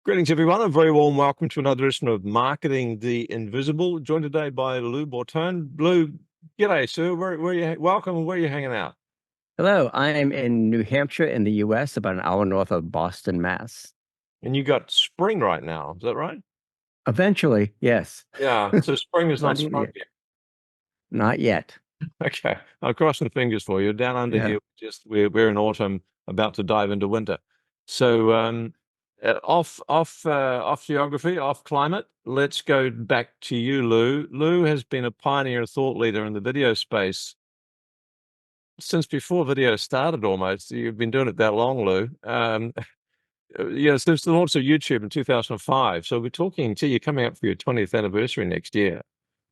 Greetings, everyone. A very warm welcome to another edition of Marketing the Invisible. Joined today by Lou Bortone. Lou, g'day, sir. Where you? Welcome. Where are you hanging out? Hello, I'm in New Hampshire in the US, about an hour north of Boston, Mass. And you got spring right now. Is that right? Eventually, yes. Yeah. So spring is not Not sprung yet. yet. Not yet. Okay. I'm crossing fingers for you. Down under Yeah. here, we're in autumn, about to dive into winter. So off geography, off climate. Let's go back to you, Lou. Lou has been a pioneer and thought leader in the video space since before video started almost. You've been doing it that long, Lou. Since the launch of YouTube in 2005. So we're talking, gee, you're coming up for your 20th anniversary next year.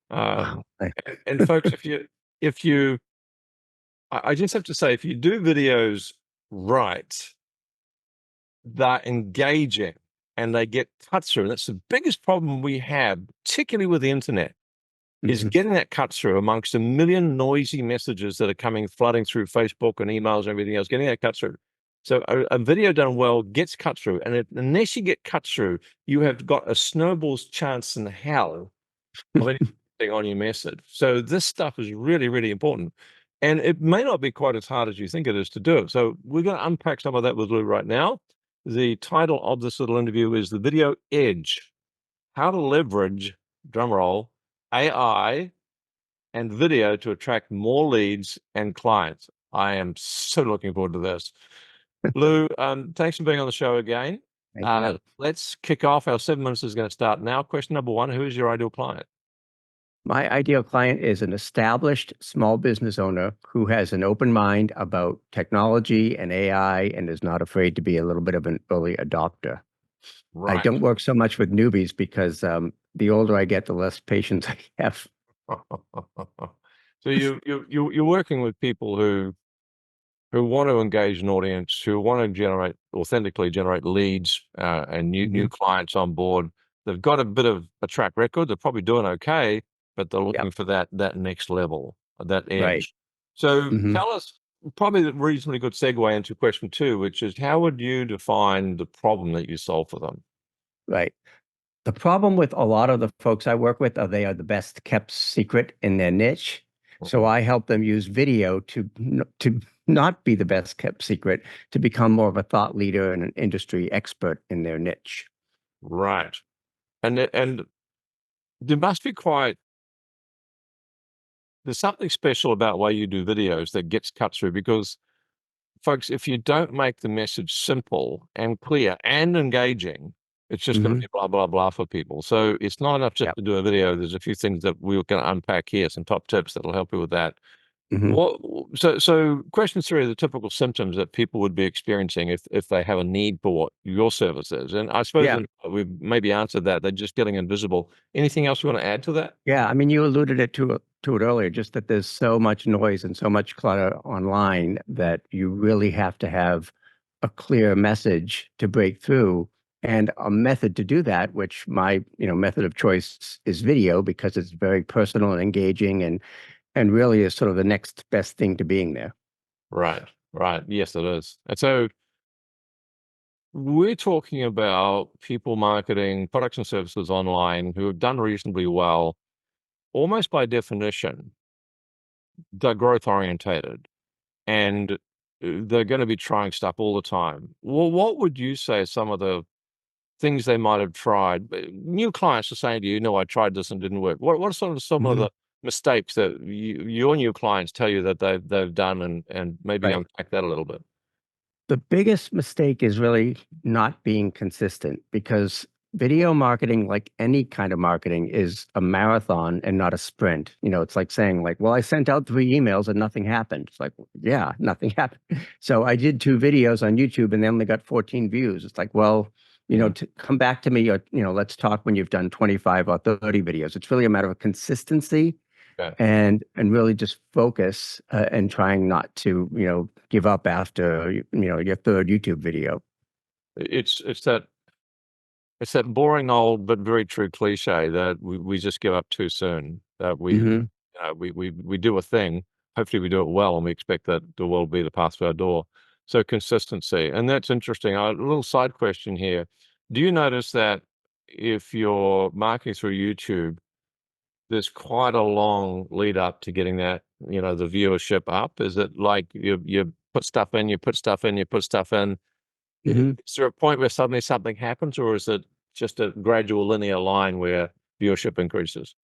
Wow. And folks, if you, I just have to say, if you do videos right, they're engaging and they get cut through. And that's the biggest problem we have, particularly with the internet, is Mhm. getting that cut through amongst a million noisy messages that are coming flooding through Facebook and emails and everything else, getting that cut through. So a video done well gets cut through. And unless you get cut through, you have got a snowball's chance in hell of anything on your message. So this stuff is really, really important. And it may not be quite as hard as you think it is to do it. So we're going to unpack some of that with Lou right now. The title of this little interview is The Video Edge: How to Leverage, drumroll, AI and video to attract more leads and clients. I am so looking forward to this. Lou, thanks for being on the show again. Thank you. Let's kick off. Our 7 minutes is going to start now. Question number one: who is your ideal client? My ideal client is an established small business owner who has an open mind about technology and AI and is not afraid to be a little bit of an early adopter. I Right. don't work so much with newbies because the older I get, the less patience I have. So you're working with people who want to engage an audience, who want to authentically generate leads and new Mhm. clients on board. They've got a bit of a track record. They're probably doing okay, but they're Yep. looking for that next level, that Right. edge. So Mhm. tell us, probably a reasonably good segue into question two, which is, how would you define the problem that you solve for them? Right. The problem with a lot of the folks I work with are they are the best kept secret in their niche. So Mhm. I help them use video to not be the best kept secret, to become more of a thought leader and an industry expert in their niche. Right. And there must be quite there's something special about the way you do videos that gets cut through, because folks, if you don't make the message simple and clear and engaging, it's just going to Hmm. be blah, blah, blah for people. So it's not enough just Yep. to do a video. There's a few things that we're going to unpack here, some top tips that'll help you with that. Hmm. What, so question three are the typical symptoms that people would be experiencing if they have a need for what your service is. And I suppose Yeah. we've maybe answered that. They're just getting invisible. Anything else you want to add to that? Yeah. I mean, you alluded to it earlier, just that there's so much noise and so much clutter online that you really have to have a clear message to break through and a method to do that, which my method of choice is video because it's very personal and engaging and really is sort of the next best thing to being there. Right, right. Yes, it is. And so we're talking about people marketing products and services online who have done reasonably well. Almost by definition, they're growth orientated and they're going to be trying stuff all the time. Well, what would you say are some of the things they might have tried? New clients are saying to you, no, I tried this and didn't work. What are sort of some of Mhm. the mistakes that your new clients tell you that they've done, and maybe Right. unpack that a little bit? The biggest mistake is really not being consistent because video marketing, like any kind of marketing, is a marathon and not a sprint. It's like saying, like, well, I sent out 3 emails and nothing happened. It's like, yeah, nothing happened. So I did 2 videos on YouTube and they only got 14 views. It's like, well, Mm, to come back to me, or, let's talk when you've done 25 or 30 videos. It's really a matter of consistency okay. and really just focus and trying not to give up after your third YouTube video. It's that boring old but very true cliche that we just give up too soon. That Hmm. we do a thing, hopefully we do it well, and we expect that the world will be the path to our door. So consistency, and that's interesting. A little side question here: Do you notice that if you're marketing through YouTube, there's quite a long lead up to getting that, the viewership up? Is it like you put stuff in, you put stuff in, you put stuff in? Mhm. Is there a point where suddenly something happens, or is it just a gradual linear line where viewership increases?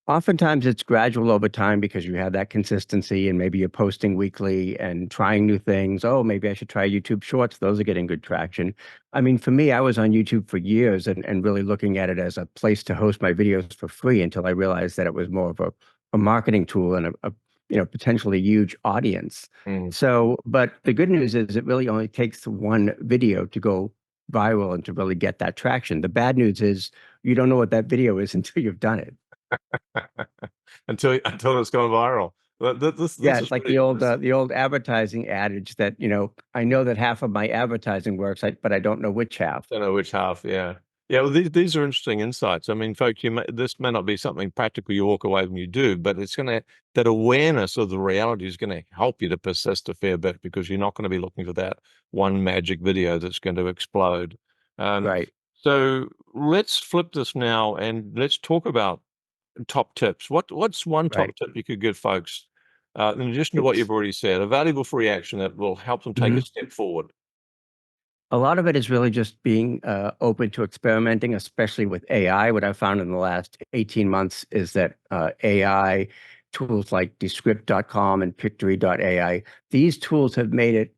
Oftentimes it's gradual over time because you have that consistency and maybe you're posting weekly and trying new things. Oh, maybe I should try YouTube Shorts. Those are getting good traction. I mean, for me, I was on YouTube for years and really looking at it as a place to host my videos for free until I realized that it was more of a marketing tool and potentially huge audience. Mm. So, but the good news is it really only takes one video to go viral and to really get that traction. The bad news is you don't know what that video is until you've done it. Until it's gone viral. This Yeah, is it's like pretty. the old advertising adage that, I know that half of my advertising works, but I don't know which half. Don't know which half. Yeah, yeah. Well, these are interesting insights. I mean, folks, this may not be something practical you walk away when you do, but that awareness of the reality is gonna help you to persist a fair bit, because you're not going to be looking for that one magic video that's going to explode. Um, Right, so let's flip this now and let's talk about top tips. What's one top right. tip you could give folks, in addition to what It's you've already said, a valuable free action that will help them take a mhm. step forward? A lot of it is really just being open to experimenting, especially with AI. What I've found in the last 18 months is that AI tools like Descript.com and Pictory.ai, these tools have made it,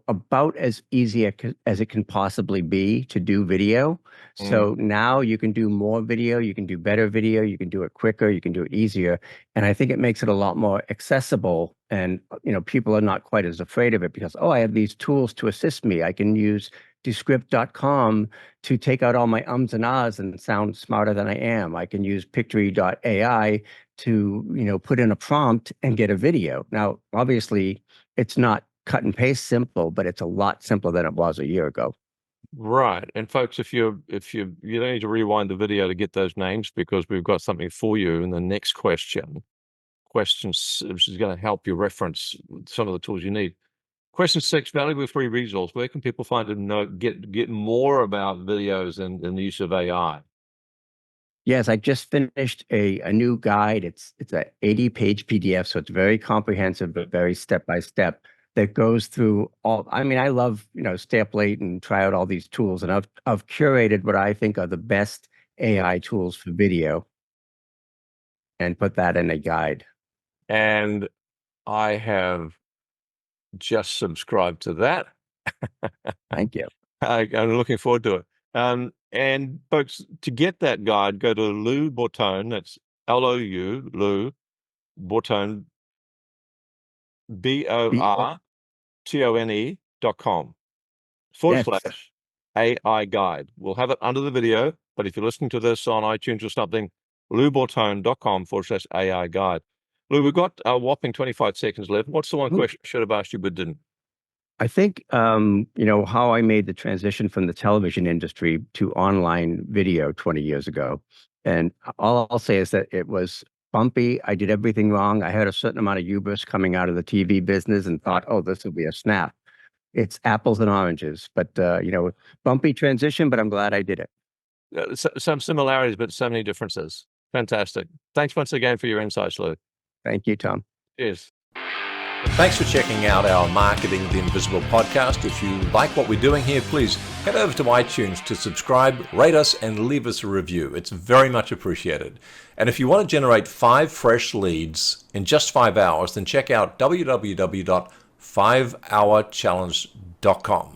about as easy as it can possibly be to do video. Mm. So now you can do more video, you can do better video, you can do it quicker, you can do it easier. And I think it makes it a lot more accessible. And, people are not quite as afraid of it because, oh, I have these tools to assist me. I can use Descript.com to take out all my ums and ahs and sound smarter than I am. I can use Pictory.ai to, put in a prompt and get a video. Now, obviously, it's not cut and paste simple, but it's a lot simpler than it was a year ago. Right. And folks, you don't need to rewind the video to get those names, because we've got something for you in the next which is going to help you reference some of the tools you need. Question 6, valuable free resource. Where can people find and get more about videos and the use of AI? Yes, I just finished a new guide. It's a 80-page PDF, so it's very comprehensive, but very step by step that goes through all. I mean, I love, stay up late and try out all these tools, and I've curated what I think are the best AI tools for video and put that in a guide. And I have just subscribed to that. Thank you. I'm looking forward to it. And folks, to get that guide, go to Lou Bortone. That's Lou, Lou Bortone, BORTONE.com forward Yes, slash AI guide. We'll have it under the video, but if you're listening to this on iTunes or something, loubortone.com forward slash AI guide. Lou, we've got a whopping 25 seconds left. What's the one question I should have asked you but didn't? I think, how I made the transition from the television industry to online video 20 years ago. And all I'll say is that it was bumpy. I did everything wrong. I had a certain amount of hubris coming out of the TV business and thought, oh, this will be a snap. It's apples and oranges, but, bumpy transition, but I'm glad I did it. Some similarities, but so many differences. Fantastic. Thanks once again for your insights, Lou. Thank you, Tom. Cheers. Thanks for checking out our Marketing the Invisible podcast. If you like what we're doing here, please head over to iTunes to subscribe, rate us, and leave us a review. It's very much appreciated. And if you want to generate 5 fresh leads in just 5 hours, then check out www.5hourchallenge.com.